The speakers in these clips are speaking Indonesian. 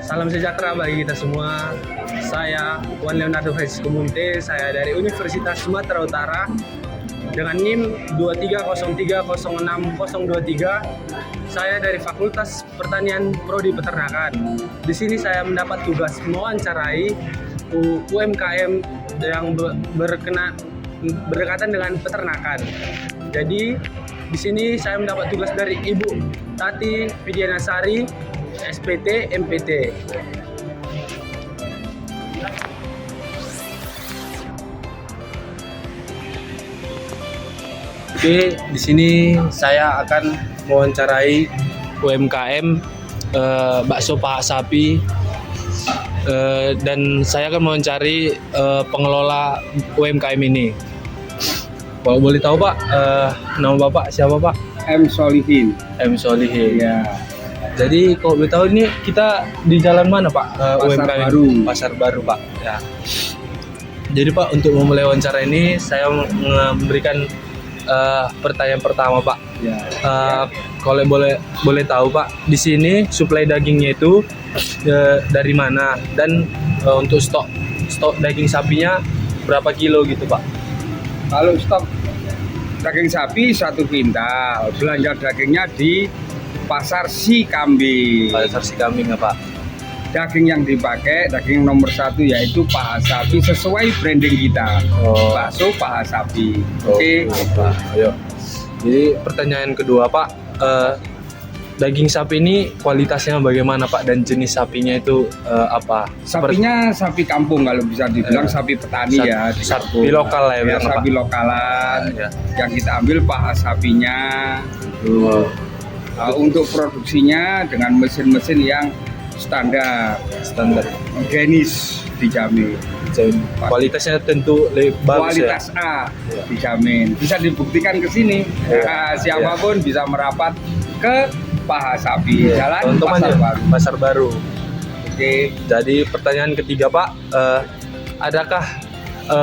Salam sejahtera bagi kita semua. Saya Juan Leonardo Francisco Munte, saya dari Universitas Sumatera Utara dengan NIM 2303060023. Saya dari Fakultas Pertanian Prodi Peternakan. Di sini saya mendapat tugas mewawancarai UMKM yang berdekatan dengan peternakan. Jadi di sini saya mendapat tugas dari Ibu Tati Widianasari, SPT MPT. Oke, di sini saya akan mewawancarai UMKM bakso paha sapi, dan saya akan mewawancari pengelola UMKM ini. Kalau boleh tahu Pak, nama Bapak siapa Pak? M. Solihin. M. Solihin. Ya. Jadi kalau boleh tahu ini kita di jalan mana Pak? Pasar UMKM Baru. Pasar Baru Pak. Ya. Jadi Pak, untuk memulai wawancara ini saya memberikan pertanyaan pertama Pak. Ya. Kalau boleh tahu Pak, di sini suplai dagingnya itu dari mana, dan untuk stok daging sapinya berapa kilo gitu Pak? Kalau stok daging sapi 1 kintal, belanja dagingnya di Pasar Si Kambing. Pasar Si Kambing ya Pak. Daging yang dipakai, daging nomor 1 yaitu paha sapi sesuai branding kita. Oh. Bakso paha sapi. Oke. Pak. Ayo. Jadi pertanyaan kedua Pak, daging sapi ini kualitasnya bagaimana Pak, dan jenis sapinya itu apa? Sapinya sapi kampung, kalau bisa dibilang sapi petani ya. Di Sapi kampung. lokal lah ya, Ya, bilang, sapi Pak. lokalan. Ya. Yang kita ambil paha sapinya. Untuk produksinya dengan mesin-mesin yang standar higienis dijamin. Kualitasnya tentu lebih bagus Kualitas ya. A dijamin. Bisa dibuktikan ke sini. Ya. Siapapun bisa merapat ke paha sapi. Jalan Contoh Pasar aja, Baru. Pasar Baru. Oke. Jadi pertanyaan ketiga Pak, adakah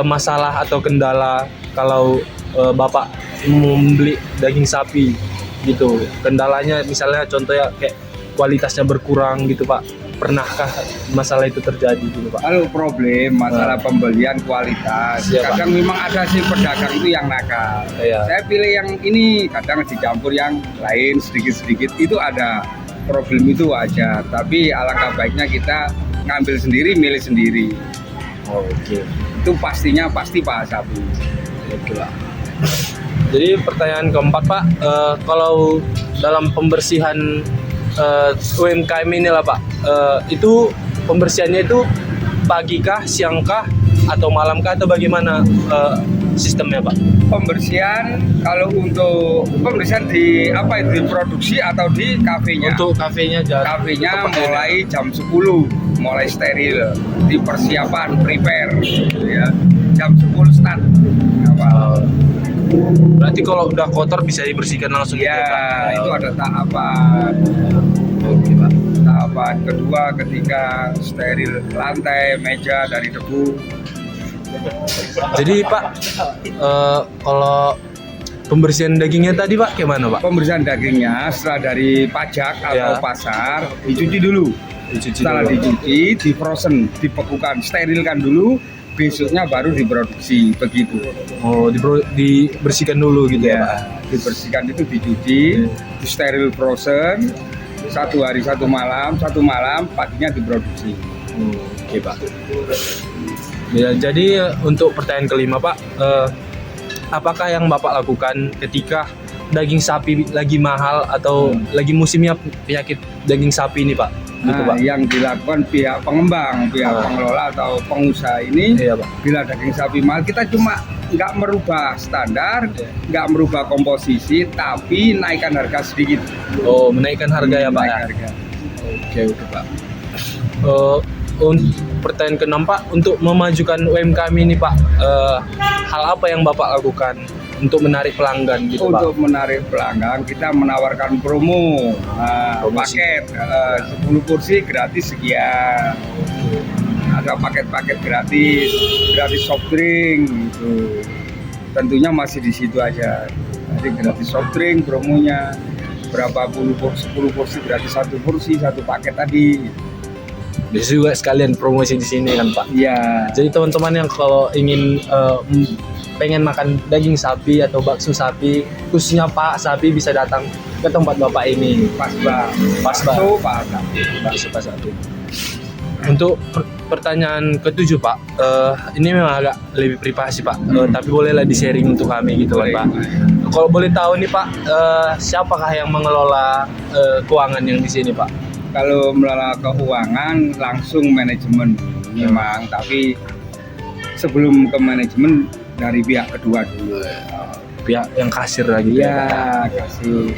masalah atau kendala kalau Bapak membeli daging sapi gitu? Kendalanya misalnya contohnya kayak kualitasnya berkurang gitu Pak. Pernahkah masalah itu terjadi gitu Pak? Kalau problem masalah pembelian kualitas, Iya, Pak. kadang memang ada sih pedagang itu yang nakal. Iya. Saya pilih yang ini, kadang dicampur yang lain sedikit-sedikit, itu ada problem, itu wajar. Tapi alangkah baiknya kita ngambil sendiri, milih sendiri. Oke. Itu pastinya pasti paha sapi. Oke Pak. Jadi pertanyaan keempat Pak, kalau dalam pembersihan UMKM ini lah Pak, itu pembersihannya itu pagi kah, siang kah, atau malam kah, atau bagaimana sistemnya Pak? Pembersihan, kalau untuk pembersihan di apa itu, diproduksi atau di kafenya? Untuk kafenya Kafenya mulai jam 10, mulai steril, di persiapan prepare ya. Jam 10 start. Berarti kalau udah kotor bisa dibersihkan langsung Ya, gitu, Pak? itu ada tahapan. Oke Pak. Tahapan kedua ketika steril lantai, meja dari debu. Jadi Pak, kalau pembersihan dagingnya tadi Pak gimana Pak? Pembersihan dagingnya setelah dari pajak atau Ya. pasar dicuci dulu. Setelah dicuci, di frozen, dibekukan, sterilkan dulu. Besoknya baru diproduksi, begitu. Oh, dibersihkan dulu gitu ya Pak? Ya, dibersihkan itu dicuci, di steril frozen, 1 hari 1 malam, paginya diproduksi. Oke Pak. Ya, jadi untuk pertanyaan kelima Pak, apakah yang Bapak lakukan ketika daging sapi lagi mahal atau lagi musimnya penyakit daging sapi ini Pak? Gitu, Nah, Pak. yang dilakukan pihak pengembang, pihak pengelola atau pengusaha ini, Iya Pak. bila daging sapi mahal, kita cuma nggak merubah standar, nggak merubah komposisi, tapi naikkan harga sedikit. Oh, menaikkan harga ya Pak? Naik Ya? harga. Oke Pak. Untuk pertanyaan keenam Pak, untuk memajukan UMKM ini Pak, hal apa yang Bapak lakukan untuk menarik pelanggan gitu Pak? Untuk menarik pelanggan, kita menawarkan promo, Promosi. paket 10 kursi gratis sekian. Ada paket-paket gratis soft drink gitu. Tentunya masih di situ aja. Jadi gratis soft drink promonya berapa puluh kursi, 10 kursi gratis 1 kursi, 1 paket tadi. Bisa juga sekalian promosi di sini kan Pak. Iya. Jadi teman-teman yang kalau ingin pengen makan daging sapi atau bakso sapi, khususnya Pak sapi, bisa datang ke tempat Bapak ini. Pas Pak. Pas, Pak. Bakso, Pak Sapi. Bakso Pak sapi. Untuk pertanyaan ketujuh Pak, ini memang agak lebih privasi Pak, tapi bolehlah di sharing untuk kami gitu kan Pak. Kalau boleh tahu nih Pak, siapakah yang mengelola keuangan yang di sini Pak? Kalau mengelola keuangan langsung manajemen memang, tapi sebelum ke manajemen dari pihak kedua dulu. Pihak yang kasir lagi. Iya, kasih.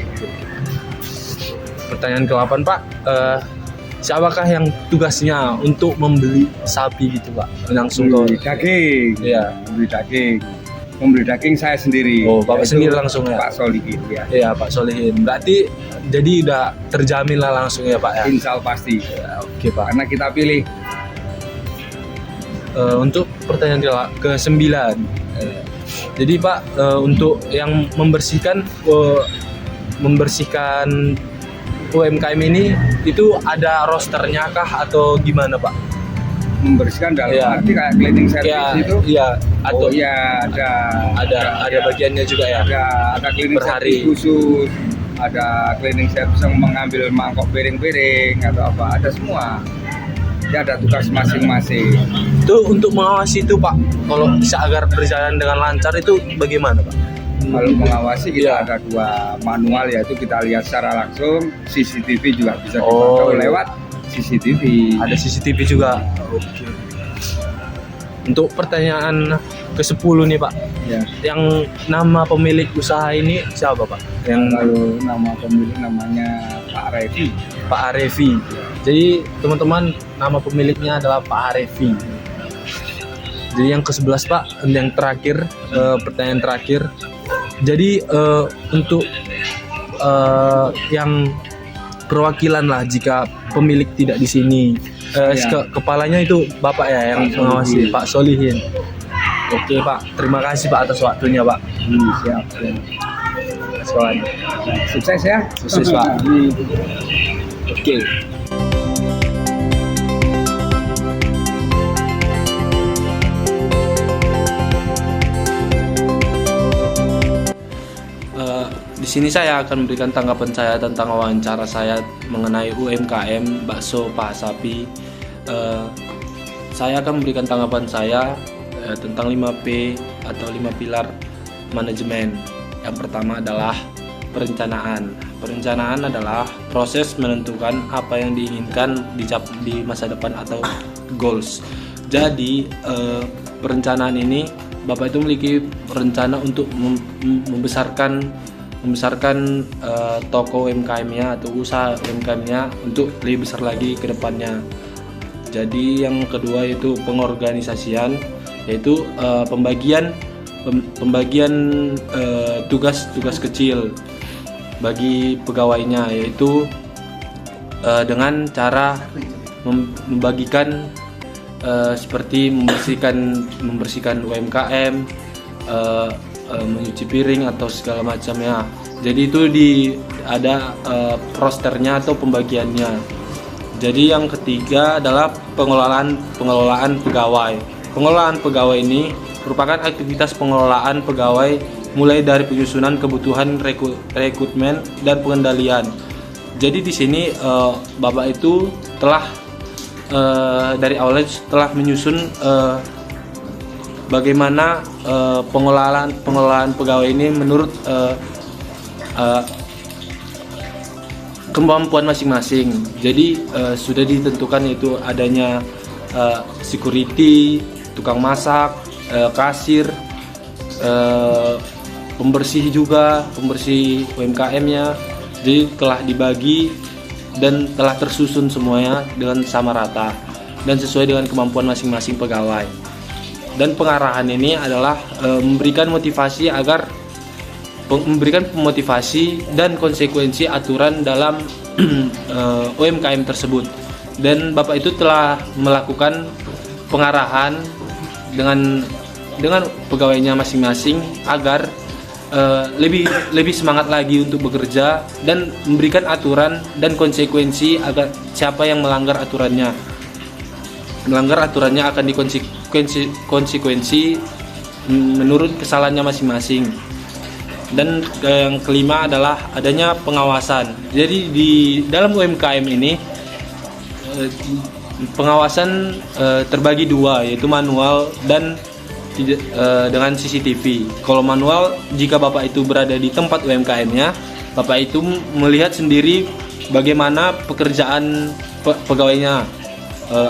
Pertanyaan ke-8 Pak, siapakah yang tugasnya untuk membeli sapi gitu Pak? Langsung Membeli ke daging. Iya. Membeli daging. Membeli daging saya sendiri. Oh, Bapak Yaitu sendiri langsung ya? Pak Solihin ya. Iya Pak Solihin. Berarti jadi udah terjamin lah langsung ya Pak ya? Insya Allah pasti. Ya, oke Pak. Karena kita pilih. Untuk pertanyaan ke-9, jadi Pak, untuk yang membersihkan UMKM ini itu ada rosternya kah atau gimana Pak? Membersihkan dalam Iya. arti kayak cleaning service itu. Iya, atau Oh iya, ada bagiannya juga ya. ada cleaning Per hari. service khusus, ada cleaning service yang mengambil mangkok piring-piring atau apa, ada semua. Ya ada tugas masing-masing. Itu untuk mengawasi itu Pak, kalau bisa agar berjalan dengan lancar itu bagaimana Pak? Kalau mengawasi Iya. kita ada 2 manual, yaitu kita lihat secara langsung, CCTV juga bisa Oh, dipantau iya. lewat CCTV. Ada CCTV juga. Oke. Untuk pertanyaan ke-10 nih Pak, Ya. yang nama pemilik usaha ini siapa Pak? Yang Kalau nama pemilik namanya Pak Revi. Pak Arevi. Jadi teman-teman, nama pemiliknya adalah Pak Arevi. Jadi yang ke-11 Pak, yang terakhir, pertanyaan terakhir. Jadi untuk yang perwakilan lah jika pemilik tidak di sini, Ya. kepalanya itu Bapak ya yang Pak mengawasi, Solihin. Pak Solihin. Oke Pak, terima kasih Pak atas waktunya Pak. Siap. Soalnya. Sukses ya. Sukses, Pak. Oke. Di sini saya akan memberikan tanggapan saya tentang wawancara saya mengenai UMKM bakso Pak Sapi. Saya akan memberikan tanggapan saya tentang 5P atau 5 pilar manajemen. Yang pertama adalah perencanaan. Perencanaan adalah proses menentukan apa yang diinginkan di masa depan atau goals. Jadi perencanaan ini Bapak itu memiliki rencana untuk membesarkan toko UMKM-nya atau usaha UMKM-nya untuk lebih besar lagi ke depannya. Jadi yang kedua itu pengorganisasian, yaitu pembagian tugas kecil bagi pegawainya, yaitu dengan cara membagikan seperti membersihkan UMKM, mencuci piring atau segala macamnya. Jadi itu ada rosternya atau pembagiannya. Jadi yang ketiga adalah pengelolaan pegawai. Pengelolaan pegawai ini merupakan aktivitas pengelolaan pegawai mulai dari penyusunan kebutuhan rekrutmen dan pengendalian. Jadi di sini Bapak itu telah dari awalnya telah menyusun bagaimana pengelolaan pegawai ini menurut kemampuan masing-masing. Jadi sudah ditentukan itu adanya security, tukang masak, kasir, pembersih UMKM-nya. Jadi telah dibagi dan telah tersusun semuanya dengan sama rata dan sesuai dengan kemampuan masing-masing pegawai. Dan pengarahan ini adalah memberikan motivasi dan konsekuensi aturan dalam UMKM tersebut. Dan Bapak itu telah melakukan pengarahan dengan pegawainya masing-masing agar lebih semangat lagi untuk bekerja dan memberikan aturan dan konsekuensi agar siapa yang melanggar aturannya. melanggar aturannya akan dikonsekuensi menurut kesalahannya masing-masing. Dan yang kelima adalah adanya pengawasan. Jadi di dalam UMKM ini pengawasan terbagi dua, yaitu manual dan dengan CCTV. Kalau manual, jika Bapak itu berada di tempat UMKM-nya, Bapak itu melihat sendiri bagaimana pekerjaan pegawainya,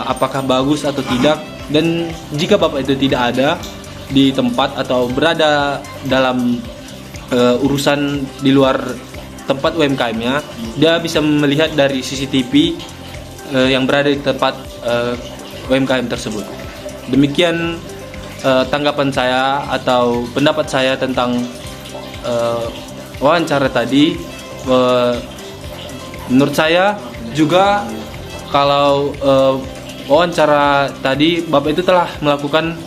apakah bagus atau tidak. Dan jika Bapak itu tidak ada di tempat atau berada dalam urusan di luar tempat UMKM-nya, dia bisa melihat dari CCTV yang berada di tempat UMKM tersebut. Demikian tanggapan saya atau pendapat saya tentang wawancara tadi. Menurut saya juga kalau wawancara tadi Bapak itu telah melakukan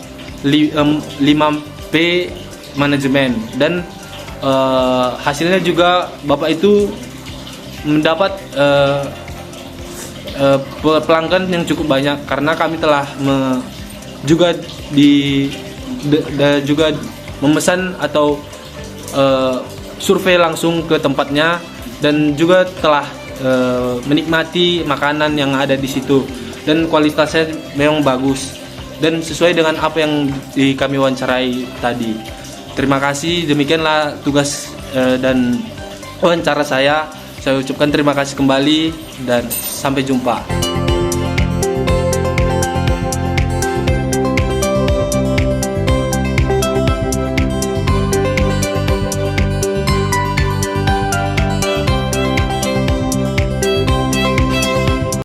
5P manajemen, dan hasilnya juga Bapak itu mendapat pelanggan yang cukup banyak, karena kami telah juga memesan atau survei langsung ke tempatnya, dan juga telah menikmati makanan yang ada di situ, dan kualitasnya memang bagus dan sesuai dengan apa yang kami wawancarai tadi. Terima kasih, demikianlah tugas dan wawancara saya. Saya ucapkan terima kasih kembali dan sampai jumpa.